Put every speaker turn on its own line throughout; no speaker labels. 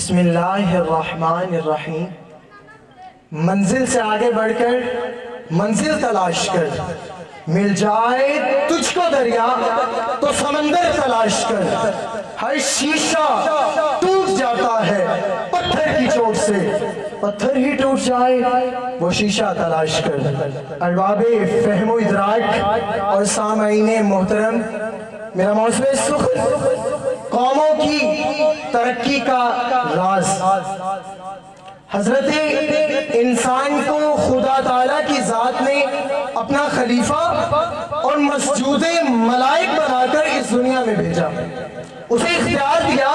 بسم اللہ الرحمن الرحیم۔ منزل سے آگے بڑھ کر منزل تلاش کر، مل جائے تجھ کو دریا تو سمندر تلاش کر۔ ہر شیشہ ٹوٹ جاتا ہے پتھر کی چوٹ سے، پتھر ہی ٹوٹ جائے وہ شیشہ تلاش کر۔ ارباب فہم و ادراک اور سامعین محترم، میرا موضوع سخن قوموں کی ترقی کا راز۔ حضرت انسان کو خدا تعالیٰ کی ذات نے اپنا خلیفہ اور مسجود ملائک بنا کر اس دنیا میں بھیجا۔ اسے اختیار دیا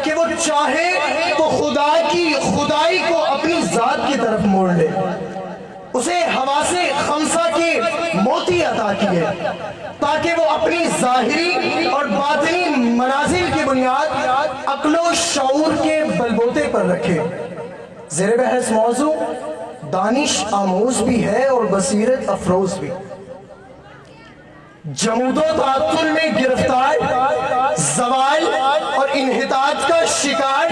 کہ وہ چاہے تو خدا کی خدائی کو اپنی ذات کی طرف موڑ لے۔ اسے حواس خمسہ کے موتی عطا کیے تاکہ وہ اپنی ظاہری اور باطنی منازل کی بنیاد عقل و شعور کے بلبوتے پر رکھے۔ زیر بحث موضوع دانش آموز بھی ہے اور بصیرت افروز بھی۔ جمود و تعطل میں گرفتار، زوال اور انحطاط کا شکار،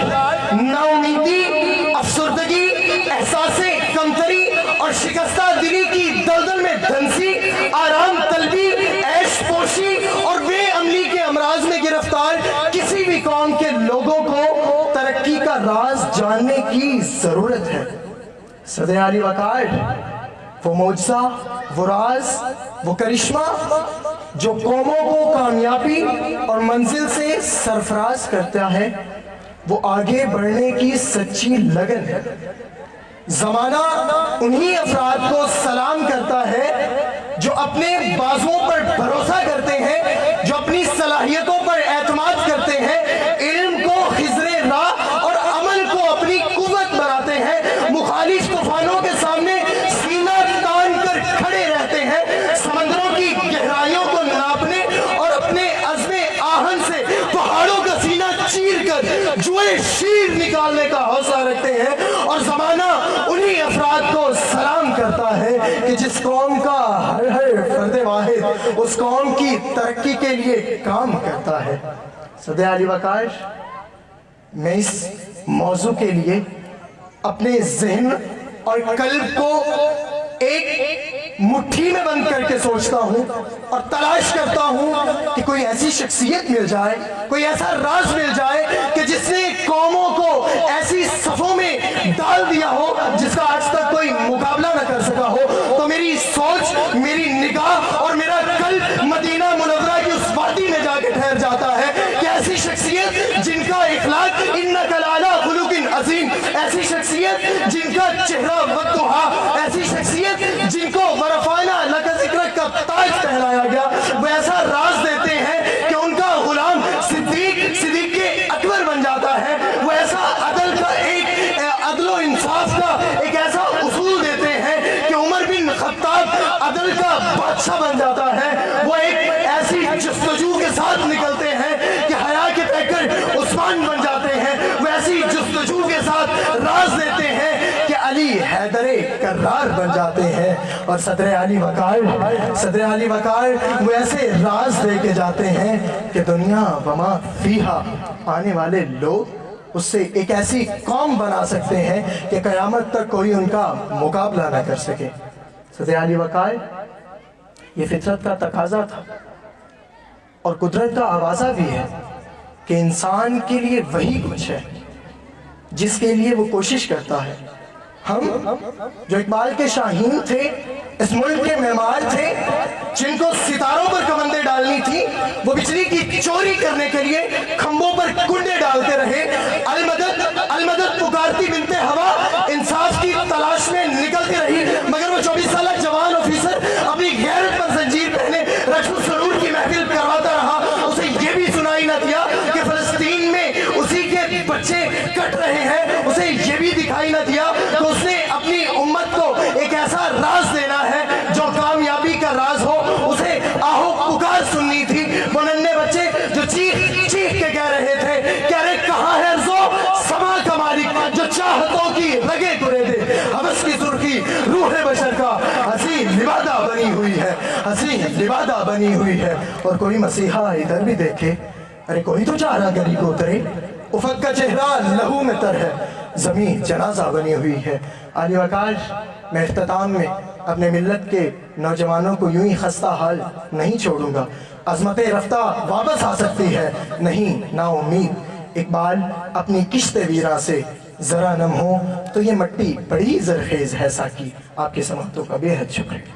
نا امیدی، افسردگی، احساس کمتری اور شکستہ دلی کی دلدل میں دھنسی، آرام طلبی، عیش پوشی اور بے عملی کے امراض میں گرفتار کسی بھی قوم کے لوگوں کو ترقی کا راز جاننے کی ضرورت ہے۔ صدر علی وقار، وہ معجزہ، وہ راز، وہ کرشمہ جو قوموں کو کامیابی اور منزل سے سرفراز کرتا ہے، وہ آگے بڑھنے کی سچی لگن ہے۔ زمانہ انہی افراد کو سلام کرتا ہے جو اپنے بازوؤں پر بھروسہ کرتے ہیں، جو اپنی صلاحیتوں پر اعتماد کرتے ہیں، علم کو خضر راہ اور عمل کو اپنی قوت بناتے ہیں، مخالف طوفانوں کے سامنے سینہ تان کر کھڑے رہتے ہیں، سمندروں کی گہرائیوں کو ناپنے اور اپنے عزم آہن سے پہاڑوں کا سینہ چیر کر جوئے شیر نکالنے کا حوصلہ رکھتے ہیں، اور زمانہ انہی افراد کو سلام کرتا ہے کہ جس قوم کا ہر فرد واحد اس قوم کی ترقی کے لیے کام کرتا ہے۔ صدر علی وقار، میں اس موضوع کے لیے اپنے ذہن اور قلب کو ایک مٹھی میں بند کر کے سوچتا ہوں اور تلاش کرتا ہوں کہ کوئی ایسی شخصیت مل جائے، کوئی ایسا راز مل جائے کہ جس نے قوموں کو ایسی صفوں میں ڈال دیا ہو جس کا آج تک کوئی مقابلہ نہ کر سکا ہو۔ تو میری سوچ، میری نگاہ اور میرا قلب مدینہ منورہ کی اس وادی میں جا کے ٹھہر جاتا ہے کہ ایسی شخصیت جن کا اخلاق انک لعلی خلق عظیم، ایسی شخصیت جن کا چہرہ والضحیٰ، ایسی شخصیت جن کو ورفعنا لک ذکرک کا تاج پہنایا گیا، وہ ایسا راز دیتے ہیں کہ ان کا غلام صدیق اکبر بن جاتا ہے۔ وہ ایسا عدل و انصاف کا ایک ایسا اصول دیتے ہیں کہ عمر بن خطاب عدل کا بادشاہ بن جاتا ہے۔ وہ ایک ایسی جستجو کے ساتھ نکلتے ہیں کہ حیا کے پیکر عثمان بن جاتے ہیں۔ وہ ایسی جستجو کے ساتھ راز دیتے ہیں کہ علی حیدر کرار بن جاتے ہیں۔ اور صدر علی وقار وہ ایسے راز دے کے جاتے ہیں کہ دنیا وما فیہا آنے والے لوگ اس سے ایک ایسی قوم بنا سکتے ہیں کہ قیامت تک کوئی ان کا مقابلہ نہ کر سکے۔ صدر علی وقار، یہ فطرت کا تقاضا تھا اور قدرت کا آوازہ بھی ہے کہ انسان کے لیے وہی کچھ ہے جس کے لیے وہ کوشش کرتا ہے۔ ہم جو اقبال کے شاہین تھے، اس ملک کے معمار تھے، جن کو ستاروں پر کمندیں ڈالنی تھی، وہ بجلی کی چوری کرنے کے لیے کھمبوں پر کنڈے ڈالتے رہے۔ المدد المدد پکارتی بنت ہوا انصاف کی تلاش میں نکلتی رہی، مگر وہ 24 سالہ جوان آفیسر اپنی غیرت پر زنجیر پہنے رشک و سرور کی محفل کرواتا رہا۔ اسے یہ بھی سنائی نہ دیا کہ فلسطین میں اسی کے بچے کٹ رہے ہیں، اسے یہ بھی دکھائی نہ دیا کہ اس نے اپنی امت کو ایک ایسا راز دینا ہے جو کامیابی کا راز ہو۔ اسے آہو پکار سننی تھی، وہ ننھے بچے جو چیخ کے کہہ رہے تھے کہ ارے کہاں ہے زو سما کا مالک جو چاہتوں کی رگیں کرے دے، حوث کی سرخی روح بشر کا حسین لبادہ بنی ہوئی ہے، حسین لبادہ بنی ہوئی ہے۔ اور کوئی مسیحا ادھر بھی دیکھے، ارے کوئی تو چارہ گری کو اترے، افق کا چہرہ لہو میں تر ہے، زمین جنازہ بنی ہوئی ہے۔ عالی وکاش، میں اختتام میں اپنے ملت کے نوجوانوں کو یوں ہی خستہ حال نہیں چھوڑوں گا۔ عظمت رفتہ واپس آ سکتی ہے، نہیں نا امید۔ اقبال اپنی کشت ویراں سے ذرا نم ہو تو یہ مٹی بڑی زرخیز ہے ساکی۔ آپ کے سماعتوں کا بے حد شکریہ۔